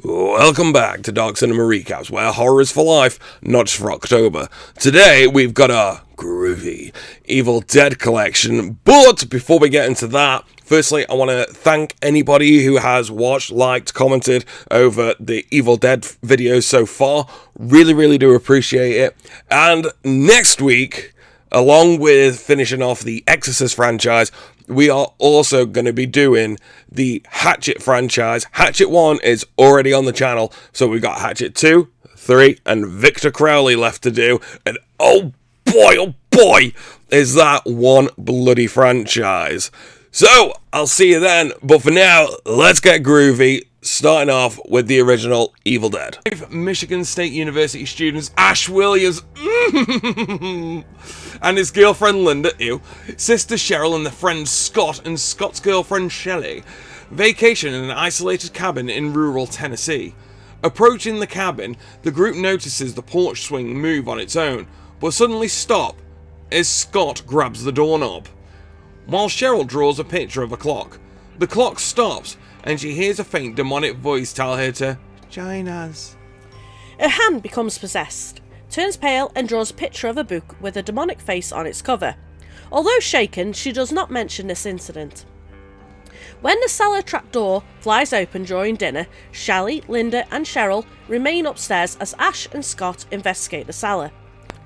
Welcome back to Dark Cinema Recaps, where horror is for life, not just for October. Today, we've got a groovy Evil Dead collection, but before we get into that, firstly, I want to thank anybody who has watched, liked, commented over the Evil Dead videos so far. Really do appreciate it. And next week, along with finishing off the Exorcist franchise, we are also going to be doing the Hatchet franchise. Hatchet 1 is already on the channel, so we've got Hatchet 2, 3, and Victor Crowley left to do. And oh boy, is that one bloody franchise. So, I'll see you then, but for now, let's get groovy, starting off with the original Evil Dead. Michigan State University students Ash Williams and his girlfriend Linda, sister Cheryl and their friend Scott and Scott's girlfriend Shelley vacation in an isolated cabin in rural Tennessee. Approaching the cabin, the group notices the porch swing move on its own, but suddenly stop as Scott grabs the doorknob. While Cheryl draws a picture of a clock, the clock stops and she hears a faint demonic voice tell her to join us. Her hand becomes possessed, turns pale and draws a picture of a book with a demonic face on its cover. Although shaken, she does not mention this incident. When the cellar trapdoor flies open during dinner, Shelley, Linda and Cheryl remain upstairs as Ash and Scott investigate the cellar.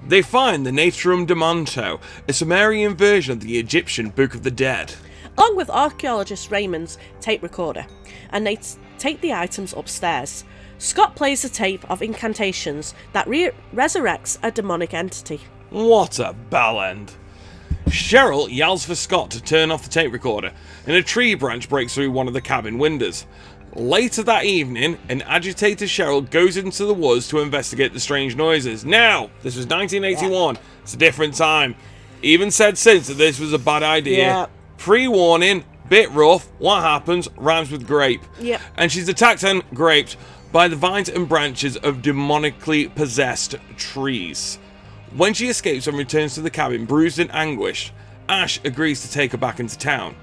They find the Natrum Demonto, a Sumerian version of the Egyptian Book of the Dead, along with archaeologist Raymond's tape recorder, and they take the items upstairs. Scott plays a tape of incantations that resurrects a demonic entity. What a bellend. Cheryl yells for Scott to turn off the tape recorder, and a tree branch breaks through one of the cabin windows. Later that evening, an agitated Cheryl goes into the woods to investigate the strange noises. Now, this was 1981, it's a different time. Even said since that this was a bad idea. Yeah. Pre-warning, bit rough, what happens, rhymes with grape. Yep. And she's attacked and graped by the vines and branches of demonically possessed trees. When she escapes and returns to the cabin bruised and anguished, Ash agrees to take her back into town,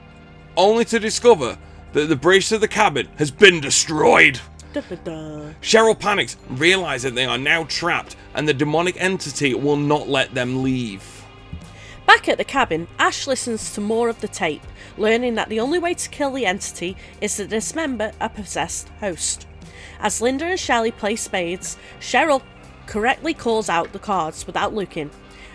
only to discover that the bridge to the cabin has been destroyed. Cheryl panics, realizing they are now trapped and the demonic entity will not let them leave. Back at the cabin, Ash listens to more of the tape, learning that the only way to kill the entity is to dismember a possessed host. As Linda and Shelley play spades, Cheryl correctly calls out the cards without looking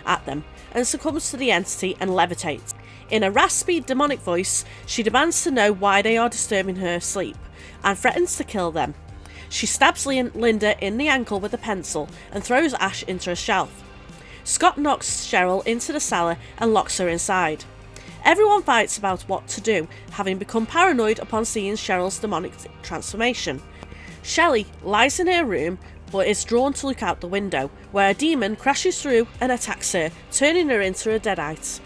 at them and succumbs to the entity and levitates. In a raspy, demonic voice, she demands to know why they are disturbing her sleep and threatens to kill them. She stabs Linda in the ankle with a pencil and throws Ash into a shelf. Scott knocks Cheryl into the cellar and locks her inside. Everyone fights about what to do, having become paranoid upon seeing Cheryl's demonic transformation. Shelley lies in her room but is drawn to look out the window, where a demon crashes through and attacks her, turning her into a deadite.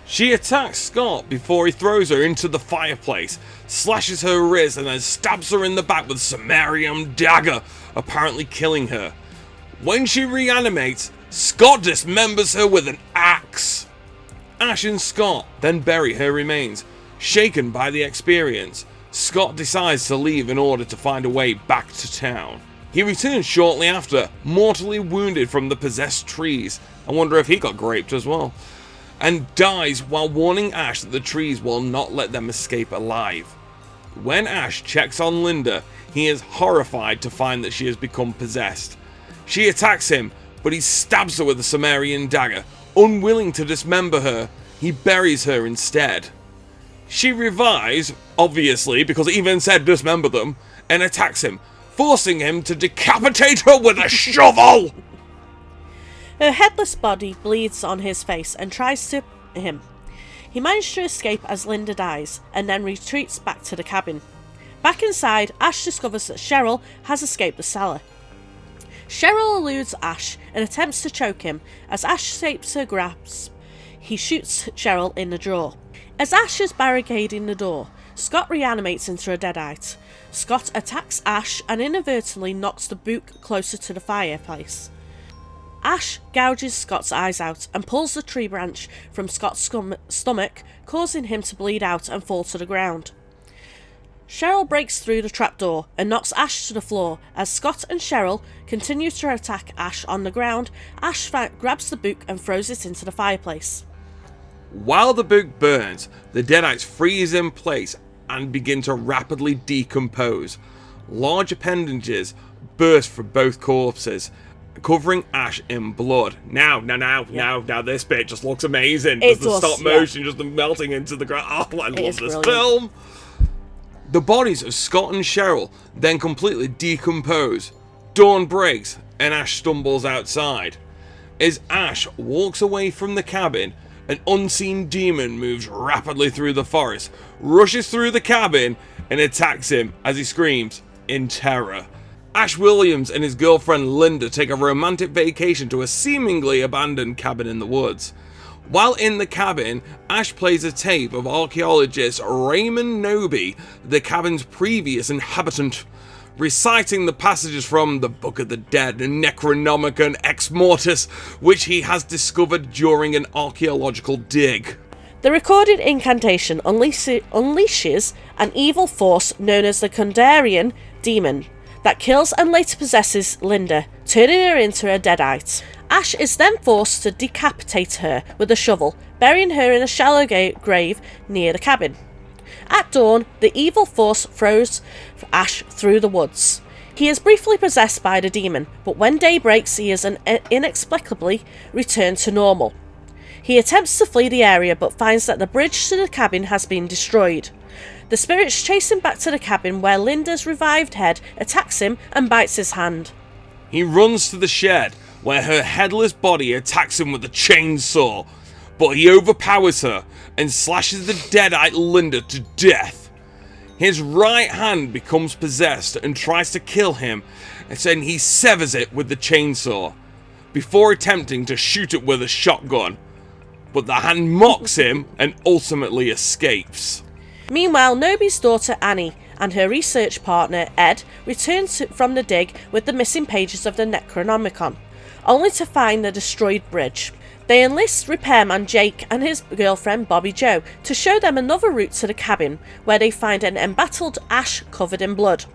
She attacks Scott before he throws her into the fireplace, slashes her wrist and then stabs her in the back with a Sumerian dagger, apparently killing her. When she reanimates, Scott dismembers her with an axe. Ash and Scott then bury her remains. Shaken by the experience, Scott decides to leave in order to find a way back to town. He returns shortly after, mortally wounded from the possessed trees. I wonder if he got graped as well. And dies while warning Ash that the trees will not let them escape alive. When Ash checks on Linda, he is horrified to find that she has become possessed. She attacks him, but he stabs her with a Sumerian dagger. Unwilling to dismember her, he buries her instead. She revives, obviously, because it even said dismember them, and attacks him, forcing him to decapitate her with a shovel! Her headless body bleeds on his face and tries to him. He manages to escape as Linda dies, and then retreats back to the cabin. Back inside, Ash discovers that Cheryl has escaped the cellar. Cheryl eludes Ash and attempts to choke him. As Ash escapes her grasp, he shoots Cheryl in the jaw. As Ash is barricading the door, Scott reanimates into a deadite. Scott attacks Ash and inadvertently knocks the book closer to the fireplace. Ash gouges Scott's eyes out and pulls the tree branch from Scott's stomach, causing him to bleed out and fall to the ground. Cheryl breaks through the trapdoor and knocks Ash to the floor. As Scott and Cheryl continue to attack Ash on the ground, Ash grabs the book and throws it into the fireplace. While the book burns, the deadites freeze in place and begin to rapidly decompose. Large appendages burst from both corpses, covering Ash in blood. Now this bit just looks amazing. There's the stop motion just melting into the ground. Oh, I love this brilliant film. The bodies of Scott and Cheryl then completely decompose. Dawn breaks and Ash stumbles outside. As Ash walks away from the cabin, an unseen demon moves rapidly through the forest, rushes through the cabin, and attacks him as he screams in terror. Ash Williams and his girlfriend Linda take a romantic vacation to a seemingly abandoned cabin in the woods. While in the cabin, Ash plays a tape of archaeologist Raymond Noby, the cabin's previous inhabitant, reciting the passages from the Book of the Dead and Necronomicon Ex Mortis, which he has discovered during an archaeological dig. The recorded incantation unleashes an evil force known as the Condarian demon that kills and later possesses Linda, turning her into a deadite. Ash is then forced to decapitate her with a shovel, burying her in a shallow grave near the cabin. At dawn, the evil force throws Ash through the woods. He is briefly possessed by the demon, but when day breaks, he is inexplicably returned to normal. He attempts to flee the area, but finds that the bridge to the cabin has been destroyed. The spirits chase him back to the cabin, where Linda's revived head attacks him and bites his hand. He runs to the shed, where her headless body attacks him with a chainsaw, but he overpowers her and slashes the deadite Linda to death. His right hand becomes possessed and tries to kill him, and then he severs it with the chainsaw, before attempting to shoot it with a shotgun, but the hand mocks him and ultimately escapes. Meanwhile, Noby's daughter Annie and her research partner Ed return from the dig with the missing pages of the Necronomicon, only to find the destroyed bridge. They enlist repairman Jake and his girlfriend Bobby Jo to show them another route to the cabin, where they find an embattled Ash covered in blood.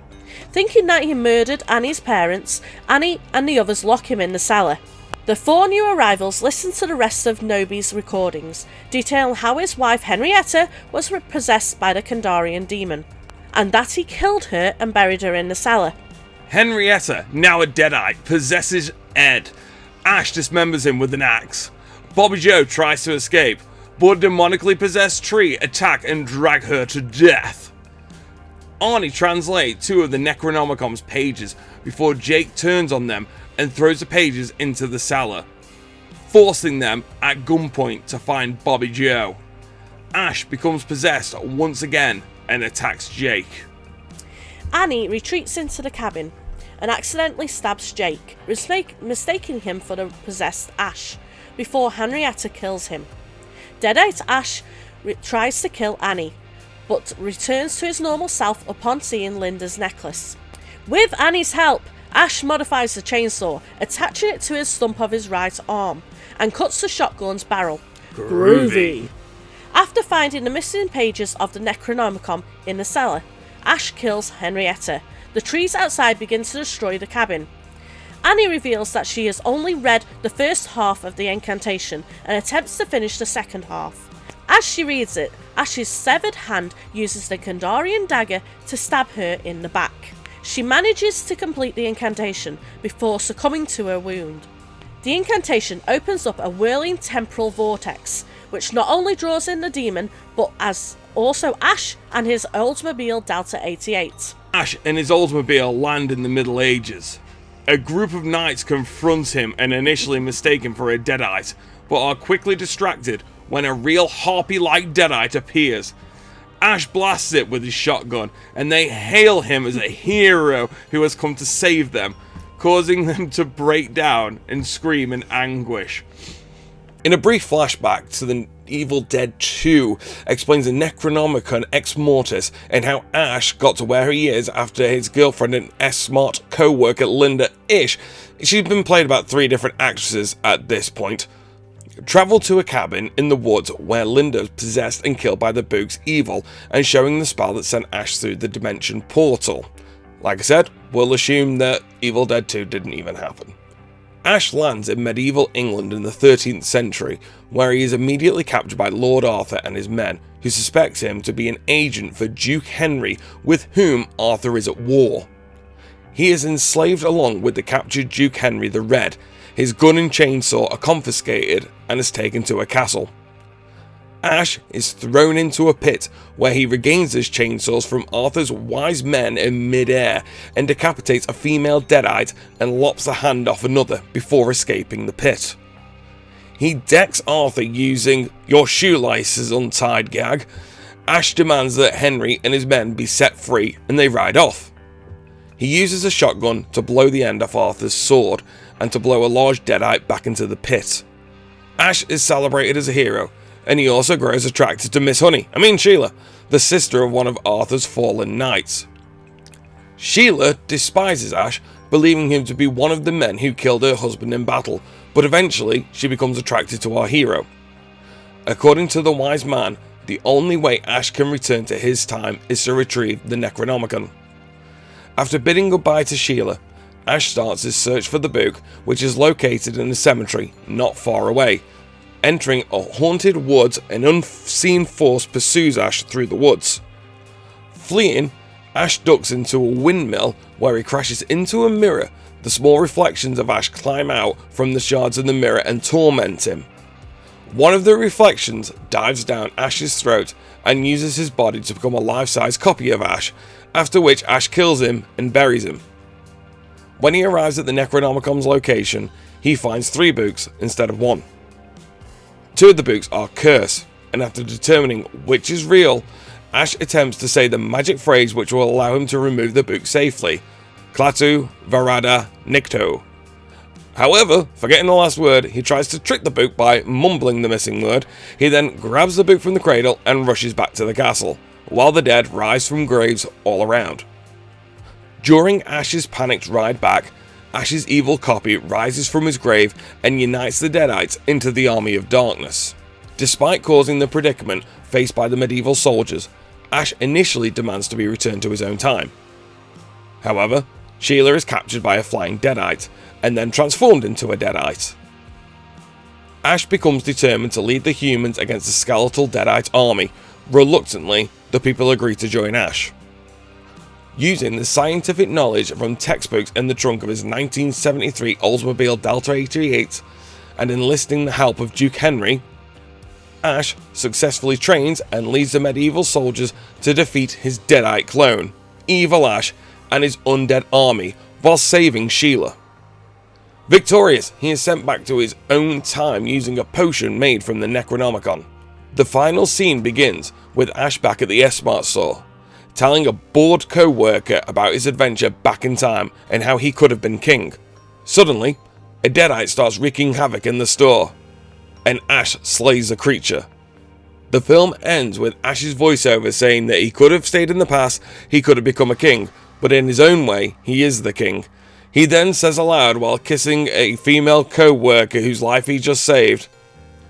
Thinking that he murdered Annie's parents, Annie and the others lock him in the cellar. The four new arrivals listen to the rest of Noby's recordings, detailing how his wife Henrietta was possessed by the Kandarian demon, and that he killed her and buried her in the cellar. Henrietta, now a deadite, possesses Ed. Ash dismembers him with an axe. Bobby Jo tries to escape, but a demonically possessed tree attack and drag her to death. Arnie translates two of the Necronomicon's pages before Jake turns on them and throws the pages into the cellar, forcing them at gunpoint to find Bobby Jo. Ash becomes possessed once again and attacks Jake. Annie retreats into the cabin and accidentally stabs Jake, mistaking him for the possessed Ash, before Henrietta kills him. Deadite Ash tries to kill Annie, but returns to his normal self upon seeing Linda's necklace. With Annie's help, Ash modifies the chainsaw, attaching it to his stump of his right arm, and cuts the shotgun's barrel. Groovy. After finding the missing pages of the Necronomicon in the cellar, Ash kills Henrietta. The trees outside begin to destroy the cabin. Annie reveals that she has only read the first half of the incantation and attempts to finish the second half. As she reads it, Ash's severed hand uses the Kandarian dagger to stab her in the back. She manages to complete the incantation before succumbing to her wound. The incantation opens up a whirling temporal vortex, which not only draws in the demon, but as also Ash and his Oldsmobile Delta 88. Ash and his Oldsmobile land in the Middle Ages. A group of knights confronts him and initially mistake him for a deadite, but are quickly distracted when a real harpy-like deadite appears. Ash blasts it with his shotgun, and they hail him as a hero who has come to save them, causing them to break down and scream in anguish. In a brief flashback to the Evil Dead 2 explains the Necronomicon Ex Mortis and how Ash got to where he is after his girlfriend and S-Smart co-worker Linda Ish. She's been played about 3 different actresses at this point. travel to a cabin in the woods where Linda's possessed and killed by the Boog's evil and showing the spell that sent Ash through the dimension portal. Like I said, we'll assume that Evil Dead 2 didn't even happen. Ash lands in medieval England in the 13th century, where he is immediately captured by Lord Arthur and his men, who suspect him to be an agent for Duke Henry, with whom Arthur is at war. He is enslaved along with the captured Duke Henry the Red. His gun and chainsaw are confiscated and is taken to a castle. Ash is thrown into a pit where he regains his chainsaws from Arthur's wise men in mid-air and decapitates a female deadite and lops the hand off another before escaping the pit. He decks Arthur using "your shoelace is untied" gag. Ash demands that Henry and his men be set free and they ride off. He uses a shotgun to blow the end off Arthur's sword and to blow a large deadite back into the pit. Ash is celebrated as a hero, and he also grows attracted to Sheila, the sister of one of Arthur's fallen knights. Sheila despises Ash, believing him to be one of the men who killed her husband in battle, but eventually she becomes attracted to our hero. According to the wise man, the only way Ash can return to his time is to retrieve the Necronomicon. After bidding goodbye to Sheila, Ash starts his search for the Boog, which is located in a cemetery not far away. Entering a haunted woods, an unseen force pursues Ash through the woods. Fleeing, Ash ducks into a windmill where he crashes into a mirror. The small reflections of Ash climb out from the shards in the mirror and torment him. One of the reflections dives down Ash's throat and uses his body to become a life-size copy of Ash, after which Ash kills him and buries him. When he arrives at the Necronomicon's location, he finds 3 Boogs instead of 1. 2 of the Boogs are cursed, and after determining which is real, Ash attempts to say the magic phrase which will allow him to remove the Boog safely: Klaatu Varada Nikto. However, forgetting the last word, he tries to trick the Boog by mumbling the missing word. He then grabs the Boog from the cradle and rushes back to the castle, while the dead rise from graves all around. During Ash's panicked ride back, Ash's evil copy rises from his grave and unites the Deadites into the Army of Darkness. Despite causing the predicament faced by the medieval soldiers, Ash initially demands to be returned to his own time. However, Sheila is captured by a flying Deadite and then transformed into a Deadite. Ash becomes determined to lead the humans against the skeletal Deadite army. Reluctantly, the people agree to join Ash. Using the scientific knowledge from textbooks in the trunk of his 1973 Oldsmobile Delta 88 and enlisting the help of Duke Henry, Ash successfully trains and leads the medieval soldiers to defeat his Deadite clone, Evil Ash, and his undead army while saving Sheila. Victorious, he is sent back to his own time using a potion made from the Necronomicon. The final scene begins with Ash back at the S-Mart store, telling a bored co-worker about his adventure back in time and how he could have been king. Suddenly, a Deadite starts wreaking havoc in the store, and Ash slays the creature. The film ends with Ash's voiceover saying that he could have stayed in the past, he could have become a king, but in his own way, he is the king. He then says aloud while kissing a female co-worker whose life he just saved,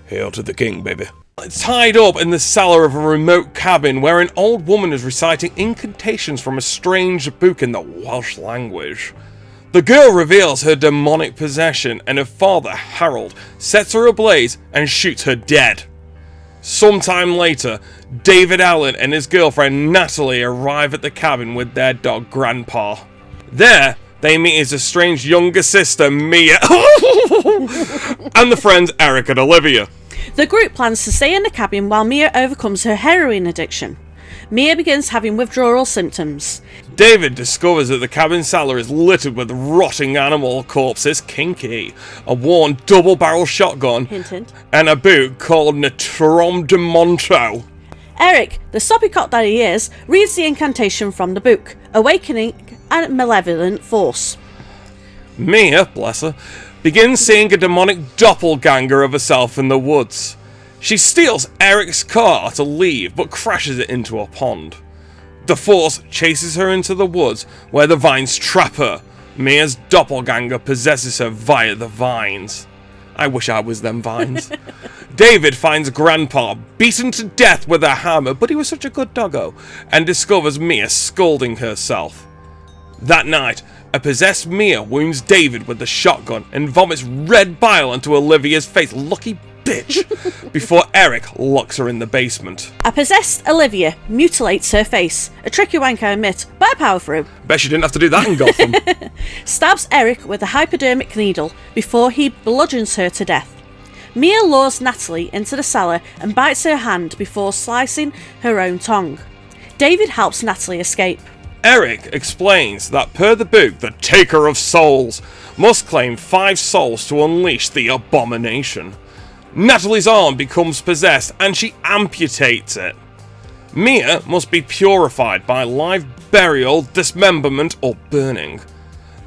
"Hail to the king, baby." Tied up in the cellar of a remote cabin where an old woman is reciting incantations from a strange book in the Welsh language. The girl reveals her demonic possession and her father, Harold, sets her ablaze and shoots her dead. Sometime later, David Allen and his girlfriend Natalie arrive at the cabin with their dog Grandpa. There, they meet his estranged younger sister Mia and the friends Eric and Olivia. The group plans to stay in the cabin while Mia overcomes her heroin addiction. Mia begins having withdrawal symptoms. David discovers that the cabin cellar is littered with rotting animal corpses, kinky, a worn double-barrel shotgun, Hint, hint. and a boot called Natrom de Montreux. Eric, the soppy cock that he is, reads the incantation from the book, awakening a malevolent force. Mia, bless her, begins seeing a demonic doppelganger of herself in the woods. She steals Eric's car to leave, but crashes it into a pond. The force chases her into the woods, where the vines trap her. Mia's doppelganger possesses her via the vines. I wish I was them vines. David finds Grandpa beaten to death with a hammer, but he was such a good doggo, and discovers Mia scalding herself. That night, a possessed Mia wounds David with the shotgun and vomits red bile onto Olivia's face. Lucky bitch. Before Eric locks her in the basement. A possessed Olivia mutilates her face. A tricky wank, I admit, but a power through. Bet she didn't have to do that in Gotham. Stabs Eric with a hypodermic needle before he bludgeons her to death. Mia lures Natalie into the cellar and bites her hand before slicing her own tongue. David helps Natalie escape. Eric explains that per the book, the Taker of Souls must claim 5 souls to unleash the abomination. Natalie's arm becomes possessed and she amputates it. Mia must be purified by live burial, dismemberment, or burning.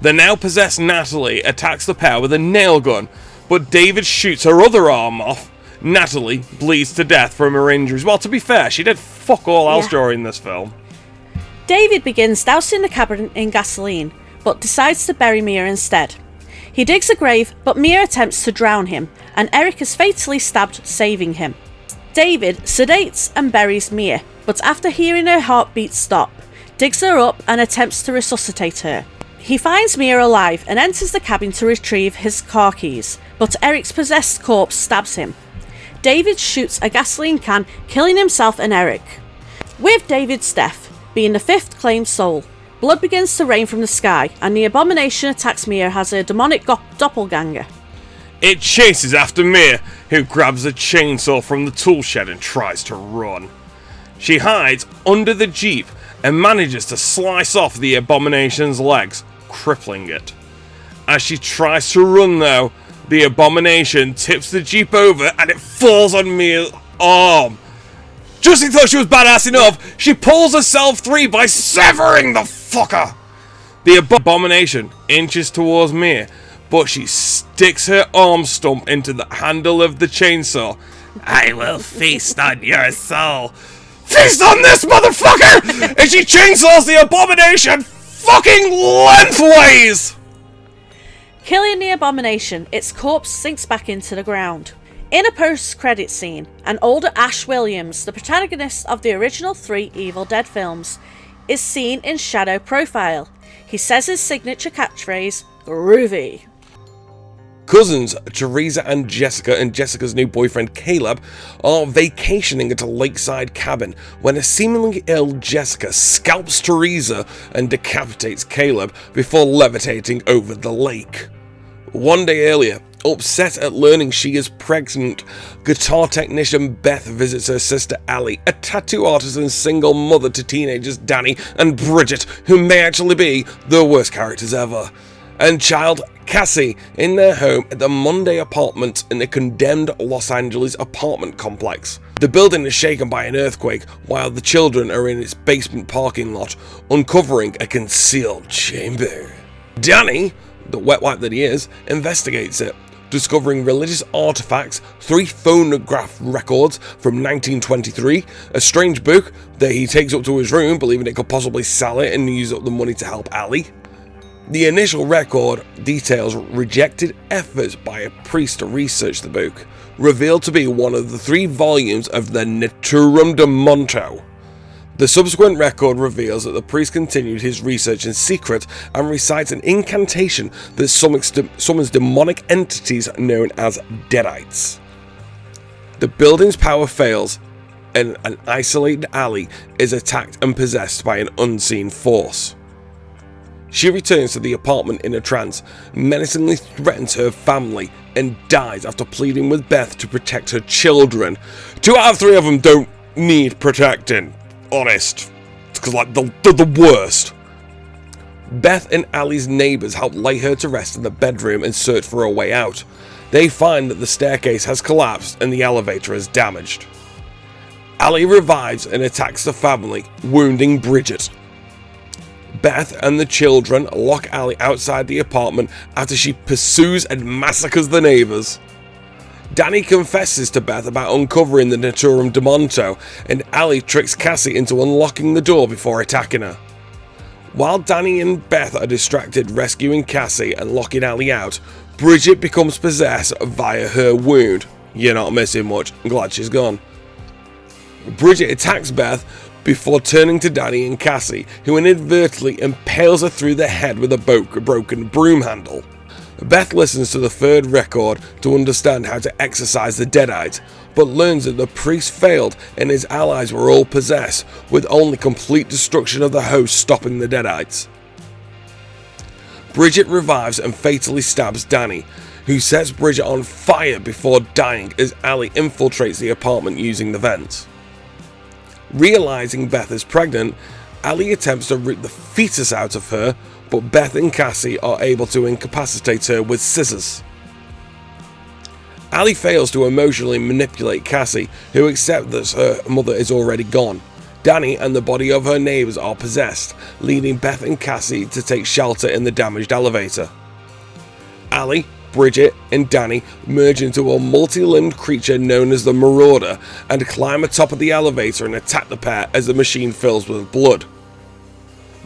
The now possessed Natalie attacks the pair with a nail gun, but David shoots her other arm off. Natalie bleeds to death from her injuries. Well, to be fair, she did fuck all else during this film. David begins dousing the cabin in gasoline, but decides to bury Mia instead. He digs a grave, but Mia attempts to drown him, and Eric is fatally stabbed, saving him. David sedates and buries Mia, but after hearing her heartbeat stop, digs her up and attempts to resuscitate her. He finds Mia alive and enters the cabin to retrieve his car keys, but Eric's possessed corpse stabs him. David shoots a gasoline can, killing himself and Eric. With David's death being the 5th claimed soul, blood begins to rain from the sky, and the abomination attacks Mia as a demonic doppelganger. It chases after Mia, who grabs a chainsaw from the tool shed and tries to run. She hides under the Jeep and manages to slice off the abomination's legs, crippling it. As she tries to run though, the abomination tips the Jeep over and it falls on Mia's arm. Just as thought she was badass enough, she pulls herself free by severing the fucker. The abomination inches towards Mia, but she sticks her arm stump into the handle of the chainsaw. I will feast on your soul. Feast on this motherfucker! And she chainsaws the abomination fucking lengthways! Killing the abomination, its corpse sinks back into the ground. In a post-credit scene, an older Ash Williams, the protagonist of the original 3 Evil Dead films, is seen in shadow profile. He says his signature catchphrase, Groovy. Cousins Teresa and Jessica's new boyfriend Caleb are vacationing at a lakeside cabin when a seemingly ill Jessica scalps Teresa and decapitates Caleb before levitating over the lake. One day earlier, upset at learning she is pregnant, guitar technician Beth visits her sister Allie, a tattoo artist and single mother to teenagers Danny and Bridget, who may actually be the worst characters ever, and child Cassie in their home at the Monday apartment in the condemned Los Angeles apartment complex. The building is shaken by an earthquake while the children are in its basement parking lot, uncovering a concealed chamber. Danny, the wet wipe that he is, investigates it, discovering religious artifacts, 3 phonograph records from 1923, a strange book that he takes up to his room, believing it could possibly sell it and use up the money to help Allie. The initial record details rejected efforts by a priest to research the book, revealed to be one of the 3 volumes of the Naturum de Monto. The subsequent record reveals that the priest continued his research in secret and recites an incantation that summons demonic entities known as Deadites. The building's power fails, and an isolated Allie is attacked and possessed by an unseen force. She returns to the apartment in a trance, menacingly threatens her family, and dies after pleading with Beth to protect her children. 2 out of 3 of them don't need protecting. Honest. It's because, like, they're the worst. Beth and Allie's neighbours help lay her to rest in the bedroom and search for a way out. They find that the staircase has collapsed and the elevator is damaged. Allie revives and attacks the family, wounding Bridget. Beth and the children lock Allie outside the apartment after she pursues and massacres the neighbours. Danny confesses to Beth about uncovering the Naturum de Monto, and Allie tricks Cassie into unlocking the door before attacking her. While Danny and Beth are distracted rescuing Cassie and locking Allie out, Bridget becomes possessed via her wound. You're not missing much, I'm glad she's gone. Bridget attacks Beth before turning to Danny and Cassie, who inadvertently impales her through the head with a broken broom handle. Beth listens to the third record to understand how to exorcise the Deadites, but learns that the priest failed and his allies were all possessed, with only complete destruction of the host stopping the Deadites. Bridget revives and fatally stabs Danny, who sets Bridget on fire before dying as Allie infiltrates the apartment using the vents. Realizing Beth is pregnant, Allie attempts to rip the fetus out of her, but Beth and Cassie are able to incapacitate her with scissors. Allie fails to emotionally manipulate Cassie, who accepts that her mother is already gone. Danny and the body of her neighbours are possessed, leading Beth and Cassie to take shelter in the damaged elevator. Allie, Bridget and Danny merge into a multi-limbed creature known as the Marauder and climb atop of the elevator and attack the pair as the machine fills with blood.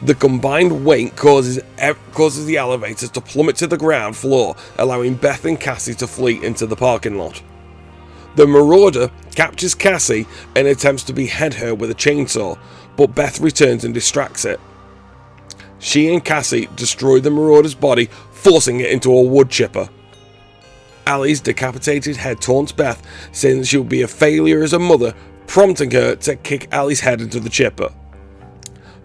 The combined weight causes the elevator to plummet to the ground floor, allowing Beth and Cassie to flee into the parking lot. The Marauder captures Cassie and attempts to behead her with a chainsaw, but Beth returns and distracts it. She and Cassie destroy the Marauder's body, forcing it into a wood chipper. Allie's decapitated head taunts Beth, saying that she will be a failure as a mother, prompting her to kick Allie's head into the chipper.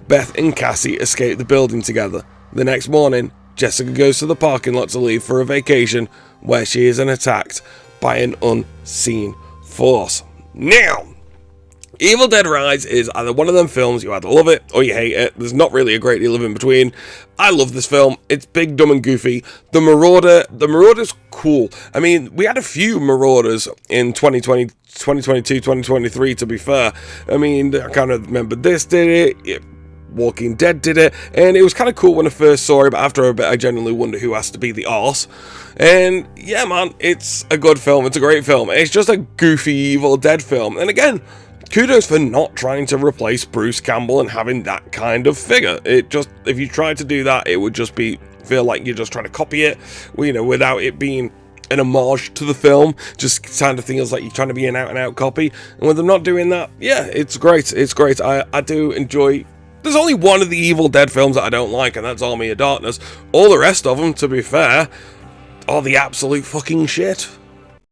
Beth and Cassie escape the building together. The next morning, Jessica goes to the parking lot to leave for a vacation, where she is attacked by an unseen force. Now, Evil Dead Rise is either one of them films you either love it or you hate it. There's not really a great deal of in between. I love this film. It's big, dumb, and goofy. The Marauder's cool. I mean, we had a few Marauders in 2022, 2023, to be fair. I mean, I kind of remember this did it. Walking Dead did it, and it was kind of cool when I first saw it, but after a bit I genuinely wonder who has to be the arse. And yeah, man, it's a good film, it's a great film, it's just a goofy Evil Dead film, and again, kudos for not trying to replace Bruce Campbell and having that kind of figure. It just, if you tried to do that, it would just feel like you're just trying to copy it, you know, without it being an homage to the film, just kind of feels like you're trying to be an out-and-out copy, and with them not doing that, yeah, it's great, I do enjoy. There's only one of the Evil Dead films that I don't like, and that's Army of Darkness. All the rest of them, to be fair, are the absolute fucking shit.